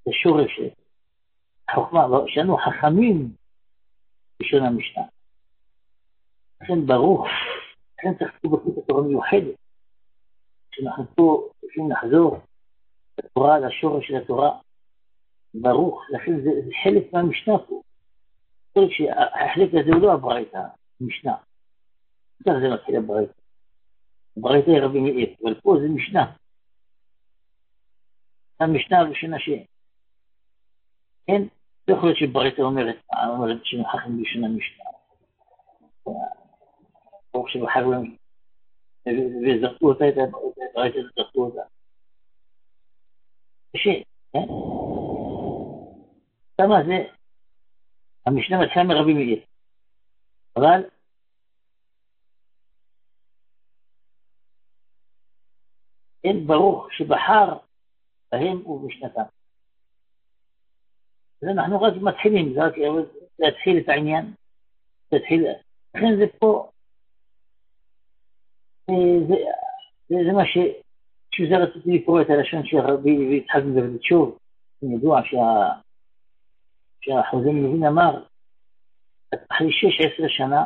[SPEAKER 3] את השורש של החוכמה, שאנו חכמים בשון המשנה. לכן ברוך, לכן צריך לבקר את התורה מיוחדת. כשאנחנו פה צריכים לחזור לתורה, לשורש של התורה, ברוך, לכן זה חלק מהמשנה פה. כל שהחלק הזה הוא לא הברייתא, המשנה. כך זה מתחיל הברייתא. הברייתא היא רבי מאיר, אבל פה זה משנה. המשנה הראשונה כן, לא יכול להיות שברייתא אומרת שנוכחים בשנה משנה. ברוך שבחר להם, וזרקו אותה, את הברייתא זרקו אותה. כן? כמה זה, המשנה מתחילה מרבי מאיר. אבל אין ברוך שבחר בהם ובמשנתם. אז אנחנו רק מתחילים, להתחיל את העניין, לכן זה פה, זה מה שזה רציתי לקרוא את הלשון של רבי ויצחק מברדיצ'וב. ידוע שהחוזה מלווין אמר, אחרי 16 שנה,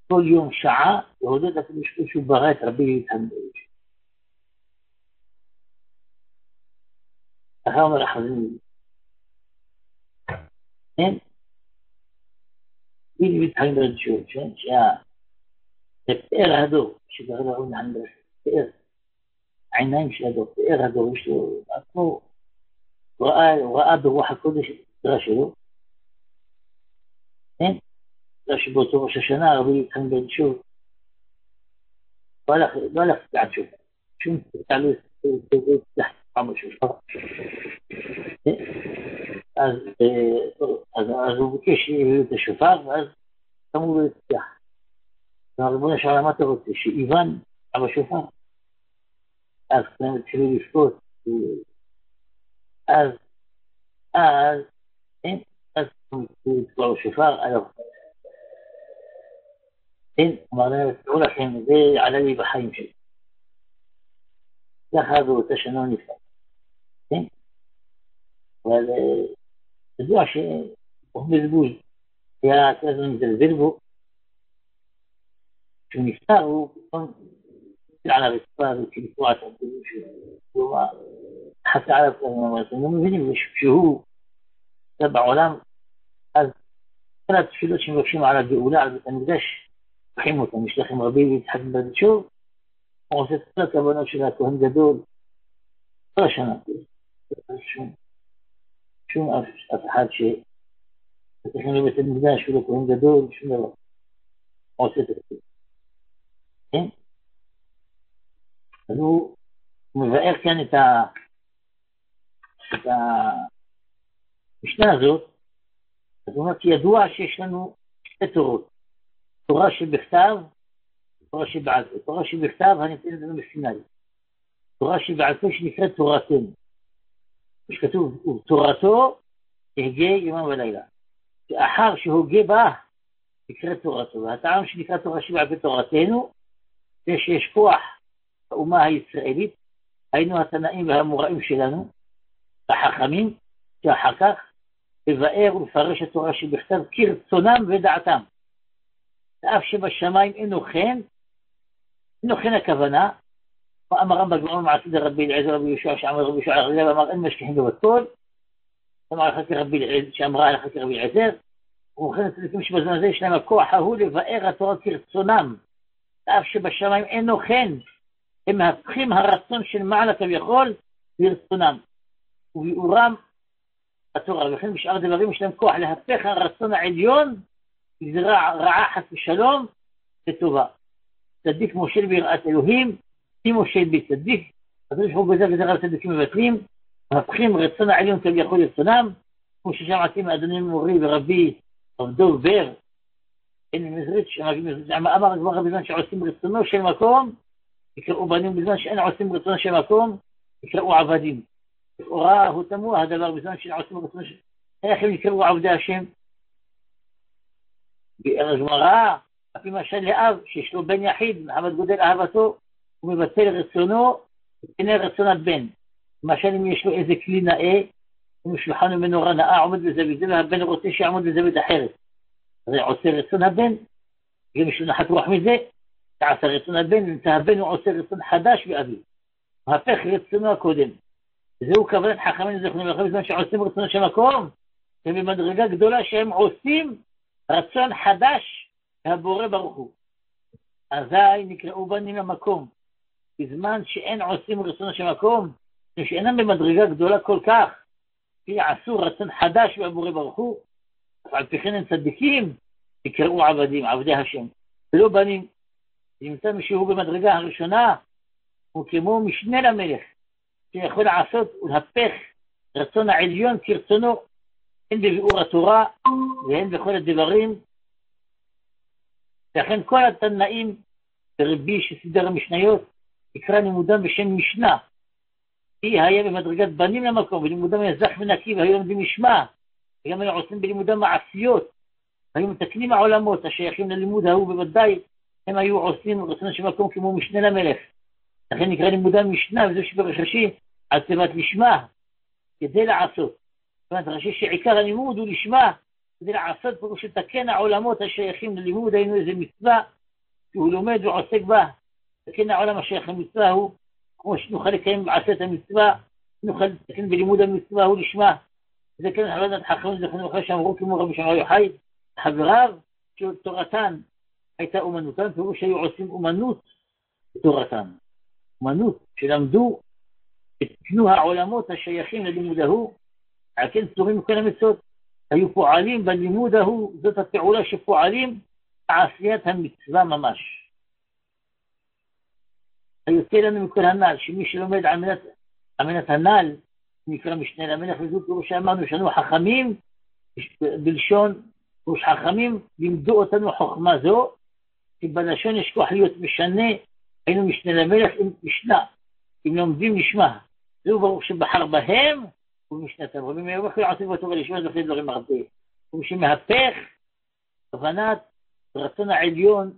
[SPEAKER 3] כל יום שעה, להודות לקדוש ברוך הוא שהוא ברא את רבי ויצחק מברדיצ'וב. אחר אומר החוזה מלווין. כן? רבי ויצחק מברדיצ'וב, פאר הדור, שגר לרון הנדרש, פאר, העיניים של הדור, פאר הדור, יש לו, עצמו, ראה ברוח הקודש את הסדרה שלו, כן? סדרה שבאותו ראש השנה, רבי יצחק מברדיצ'וב, לא הלך תקעת שוב, שום תקעה לא יצטח פעם בשופר. אז הוא ביקש להביא את השופר, ואז תמו לו יצטח. והריבון של מה אתה רוצה? שאיוון אבא שופר. אז כולם התחילו לבכות. אז הוא התקוע בשופר. אמר להם, תראו לכם, זה עלה לי בחיים שלי. ככה באותה שנה נפלא. אבל ידוע שהוא מזבוז. היה כזה מזלזל בו. כשהוא נפטר, הוא פתאום על הרצפה וכלפוע את הבדלים שלו. הוא חסה עליו כזה, אתם לא מבינים, כשהוא היה בעולם, אז כל התפילות שמבקשים על הגאולה, על בית המקדש, לוקחים אותם, יש לכם רבי ויצחק מברדיצ'וב, הוא עושה את כל הכוונות של הכהן גדול, כל השנה, שום אף אחד שתכן לבית המקדש ולא כהן גדול, שום דבר, הוא עושה את זה. כן? אז הוא מבאר כאן את המשנה הזאת. אז הוא אומר כי ידוע שיש לנו שתי תורות, תורה שבכתב, תורה שבעל פה. תורה שבכתב הניתנת לנו בסיני, תורה שבעל פה שנקראת תורתנו, שכתוב תורתו תהגה יומם ולילה, לאחר שהוגה בה נקראת תורתו. והטעם שנקרא תורה שבעל פה תורתנו זה שיש כוח האומה הישראלית, היינו התנאים והאמוראים שלנו, החכמים, שאחר כך לבאר ולפרש את תורה שבכתב כרצונם ודעתם. ואף שבשמיים אינו כן הכוונה, ואמר רמב"ם בגמרא מעשי דרבי אליעזר רבי יהושע שאמר רבי יהושע הרב אמר אין משכיחים בבתול, אמר הלכה כרבי אליעזר שאמרה הלכה כרבי אליעזר, ובכן הצדיקים שבזמן הזה יש להם הכוח ההוא לבאר התורה כרצונם, ואף שבשמיים אינו כן, הם מהפכים הרצון של מעלה כביכול לרצונם, וביאורם התורה, וכן בשאר דברים יש להם כוח להפך הרצון העליון, לגזרה רעה חס ושלום לטובה. צדיק מושל ביראת אלוהים, מי מושל בצדיק, אז יש חוק בזה גזרה לצדיקים מבטלים, מהפכים רצון העליון כביכול לרצונם, כמו ששמעתי מאדוני מורי ורבי דב בר, אין מזריץ' אמר כבר בזמן שעושים רצונו של מקום, יקראו בנים, בזמן שאין עושים רצונו של מקום, יקראו עבדים. לכאורה הוא תמוה הדבר בזמן שאין עושים רצונו של... איך הם יקראו עבדי השם? בגמרא, לפי משל לאב, שיש לו בן יחיד, מחמת גודל אהבתו, הוא מבטל רצונו, ותנה רצונת בן. למשל אם יש לו איזה כלי נאה, אם יש לו חנו מנורה נאה, עומד בזווית זה, והבן רוצה שיעמוד בזווית אחרת. אז הוא עושה רצון הבן, גם יש לו נחת רוח מזה, תעשה רצון הבן, ונמצא הבן הוא עושה רצון חדש באביו. מהפך רצונו הקודם. וזהו כוונת חכמים זכרונים לכם, בזמן שעושים רצונו של מקום, ובמדרגה גדולה שהם עושים רצון חדש מהבורא ברוך הוא. אזי נקראו בנים למקום. בזמן שאין עושים רצונו של מקום, שאינם במדרגה גדולה כל כך, כי עשו רצון חדש מהבורא ברוך הוא, על פי כן הם צדיקים, נקראו עבדים, עבדי השם. ולא בנים. נמצא מישהו במדרגה הראשונה, הוא כמו משנה למלך, שיכול לעשות ולהפך רצון העליון כרצונו, הן בביאור התורה והן בכל הדברים. לכן כל התנאים ברבי שסידר המשניות יקרא לימודם בשם משנה, כי היה במדרגת בנים למקום, ולימודם היה זך ונקי, והיו לומדים משמע, וגם היו עושים בלימודם מעשיות, היו מתקנים העולמות השייכים ללימוד ההוא, בוודאי הם היו עושים רצון שמקום כמו משנה למלך. לכן נקרא לימודי משנה, וזו שבראשי על צוות לשמה, כדי לעשות. זאת אומרת, ראשי שעיקר הלימוד הוא לשמה, כדי לעשות פירוש לתקן העולמות השייכים ללימוד, היינו איזה מצווה שהוא לומד ועוסק בה. לתקן העולם השייך למצווה הוא, כמו שנוכל לקיים בעשת המצווה, נוכל לתקן בלימוד המצווה הוא לשמה. זה כן חלונת חכמים זכרנו אחרי שאמרו כמו רבי שמעון יוחאי, חבריו שתורתן הייתה אומנותן, פירוש שהיו עושים אומנות בתורתן. אומנות שלמדו, תקנו העולמות השייכים ללימוד ההוא, על כן פטורים מכל המצוות, היו פועלים בלימוד ההוא, זאת הפעולה שפועלים בעשיית המצווה ממש. היוצא לנו מכל הנ"ל, שמי שלומד על מנת הנ"ל, נקרא משנה למלך, וזו פירוש שאמרנו שאנו חכמים, בלשון פירוש חכמים, לימדו אותנו חוכמה זו, כי בלשון יש כוח להיות משנה, היינו משנה למלך עם משנה, אם לומדים נשמע. זהו ברוך שבחר בהם ובמשנתם, רבים ירבחו יעשו בתורה לשמה זוכי דברים הרבה. הוא שמהפך כוונת רצון העליון,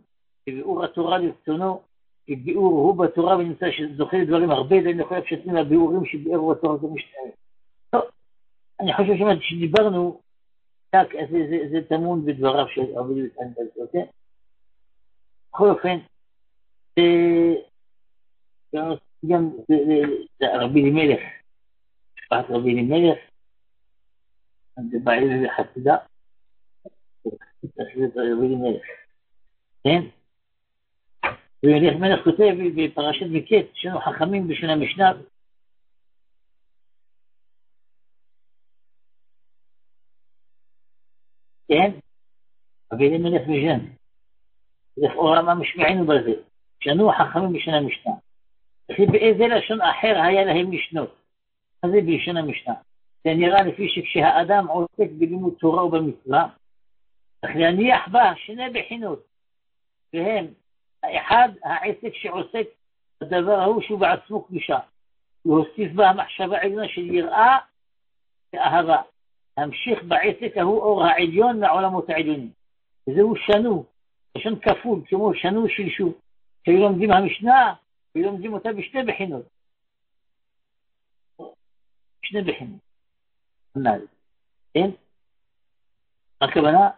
[SPEAKER 3] בביאור התורה לרצונו, בביאור הוא בתורה ונמצא שזוכה לדברים הרבה, זה יכול לפשטים לביאורים שביארו התורה זה משנה. טוב, אני חושב שדיברנו, זה תמון בדבריו של רבי אליעזר, אוקיי? בכל אופן, גם רבי אלימלך, משפחת רבי אלימלך, זה בעיה לחסידה, רבי אלימלך, כן? ואליך מלך כותב בפרשת מקץ, שאנו חכמים בשנה המשנה, כן? רבי אלימלך מז'ן, לכאורה מה משמענו בזה, שאנו חכמים בשנה המשנה, וכי באיזה לשון אחר היה להם משנות, אז זה בלשון המשנה. זה נראה לפי שכשהאדם עוסק בלימוד תורה ובמצווה, צריך להניח בה שני בחינות, והם, האחד, העסק שעוסק בדבר ההוא שהוא בעצמו קדושה, להוסיף בה המחשבה העליונה של יראה ואהבה, להמשיך בעסק ההוא אור העליון לעולמות העליונים. וזהו שנו, לשון כפול, כמו שנו שלשו, שלומדים המשנה, ולומדים אותה בשני בחינות. שני בחינות. כן? הכוונה?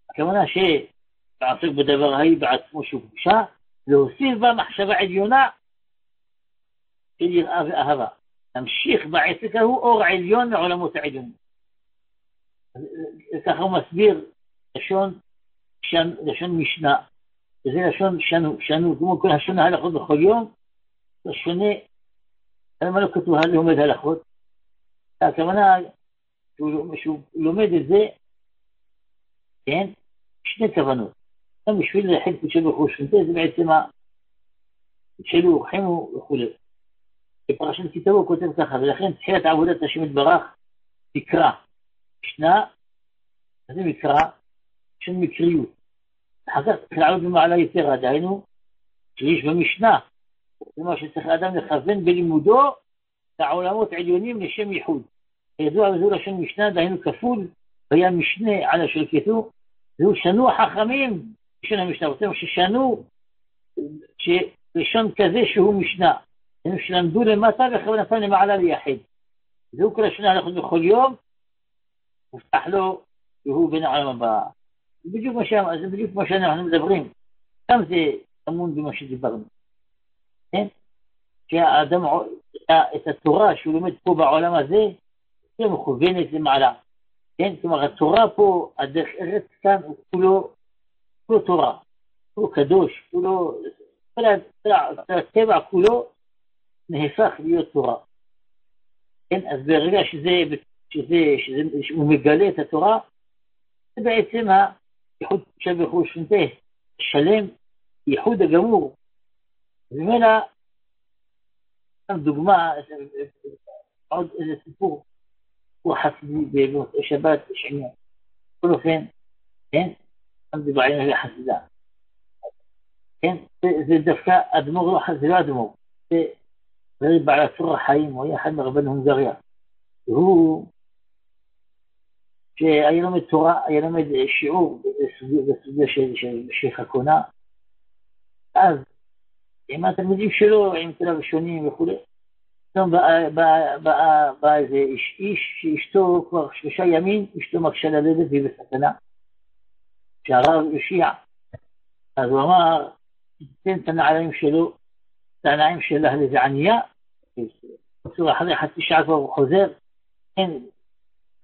[SPEAKER 3] הכוונה שעסק בדבר ההיא בעצמו שהוא קדושה, להוסיף בה מחשבה עליונה של יראה ואהבה. להמשיך בעסק ההוא אור עליון לעולמות העליונים. ככה הוא מסביר לשון משנה. וזה לשון שנו, כמו כל השונה הלכות בכל יום, זה שונה, למה לא כתוב לומד הלכות? הכוונה שהוא לומד את זה, כן? שני כוונות. גם בשביל להחיל קודשי ברוך הוא שונתה, זה בעצם שלו רוחנו וכו'. בפרשת כי תבוא הוא כותב ככה, ולכן תחילת עבודת השם יתברך תקרא. משנה, זה מקרא של מקריות. אחר כך צריך לעלות במעלה יתרה, דהיינו, שיש במשנה, כלומר שצריך האדם לכוון בלימודו לעולמות עליונים לשם ייחוד. ידוע וזו לשון משנה, דהיינו כפול, והיה משנה על השלכתו, זהו שנו החכמים, לשון המשנה, רוצים ששנו, לשון כזה שהוא משנה, הם שלמדו למטה וכוונתם למעלה ליחד. זהו כל השנה הלכות בכל יום, מובטח לו, והוא בין העולם הבא. זה בדיוק מה שאנחנו מדברים. גם זה אמון במה שדיברנו. כן? שהאדם, את התורה שהוא לומד פה בעולם הזה, זה מכוונת למעלה. כן? כלומר, התורה פה, הדרך ארץ כאן, הוא כולו תורה. כולו קדוש, כולו, הטבע כולו נהפך להיות תורה. כן? אז ברגע שהוא מגלה את התורה, זה בעצם ייחוד קודשי ברוך הוא שונתה, שלם, ייחוד הגמור. וממילא, דוגמה, עוד איזה סיפור, הוא חסידי במוצאי שבת, שעניין. בכל אופן, כן? זה בעניין החסידה. כן? זה דווקא אדמו"ר, זה לא אדמו"ר. זה בעל הצור החיים, הוא היה אחד מרבן הונגריה. והוא שהיה לומד תורה, היה לומד שיעור בסוגיה של משיח הכהונה, אז עם התלמידים שלו, עם כל הראשונים וכו', פתאום בא איזה איש שאשתו כבר 3 ימים, אשתו מרשה ללדת והיא בסכנה, שהרב יושיע. אז הוא אמר, תן את הנעליים שלו, את הנעליים שלה לאיזה ענייה, אחרי חצי שעה כבר הוא חוזר, אין,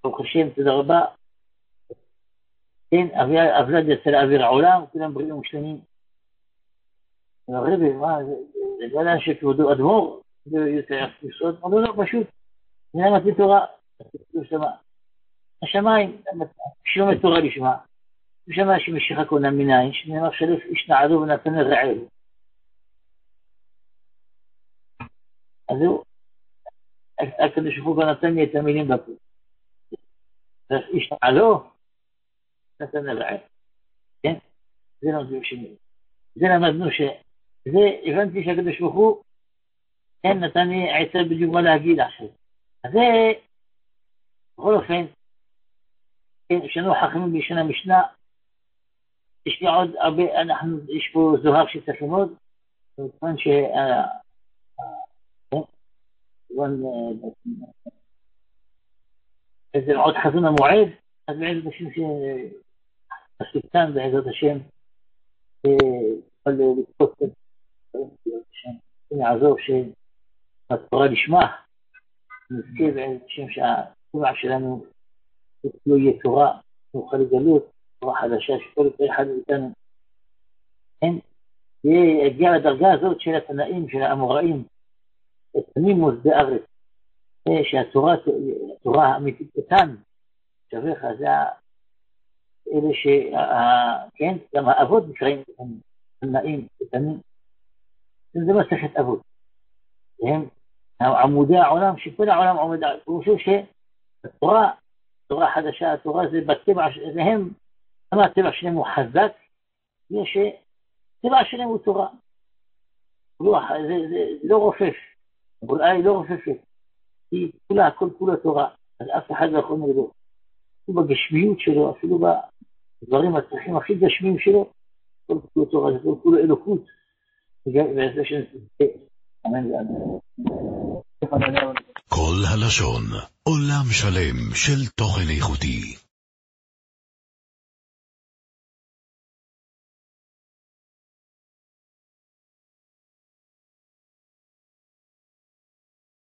[SPEAKER 3] ברוך השם, תודה רבה, אין, אבלד יצא לאוויר העולם, כולם בריאים ושלמים. הרבי, מה, זה לא לאן שכבודו אדמו"ר, זה יותר יסוד, אבל לא פשוט, זה למדתי תורה, השמיים, שלומד תורה לשמה, ושמע שמשיח הכהונה מנין, שנאמר שלף איש נעלו ונתן לרעהו. אז הוא, הקדוש ברוך הוא נתן לי את המילים בפה. איש נעלו, נתן לרעהו. כן? זה למדנו שני. זה למדנו זה הבנתי שהקדוש ברוך הוא, כן, נתן לי עצה בדיוק מה להגיד עכשיו. אז זה, בכל אופן, כן, שנו חכמים בישנה משנה, יש לי עוד הרבה, יש פה זוהר שצריך ללמוד, וכמובן זה עוד חזון המועד, אז בעזרת השם שהספטן בעזרת השם יכול לתפוס את השם, יעזור שהתורה לשמה, נזכה בעזרת השם שהתורה שלנו לא יהיה תורה, נוכל לגלות, תורה חדשה שכל אחד איתנו, יגיע לדרגה הזאת של התנאים, של האמוראים, התנימוס בארץ, שהתורה האמיתית איתן, שווה לך, זה אלה כן, גם האבות נקראים תנאים, תנים, זה מסכת אבות, הם עמודי העולם, שכל העולם עומד, הוא חושב שהתורה, תורה חדשה, התורה זה בטבע, זה הם, למה הטבע שלהם הוא חזק, זה שטבע שלהם הוא תורה, זה לא רופף, הבולעה היא לא רופפת, היא כולה, הכל כולה תורה, אז אף אחד לא יכול נגדו, אפילו בגשמיות שלו, אפילו בדברים הצריכים הכי גשמיים שלו, כל כולה תורה, זה כל כולה אלוקות, וזה שנצטרך, אמן ואמן.
[SPEAKER 1] כל הלשון, עולם שלם של תוכן איכותי.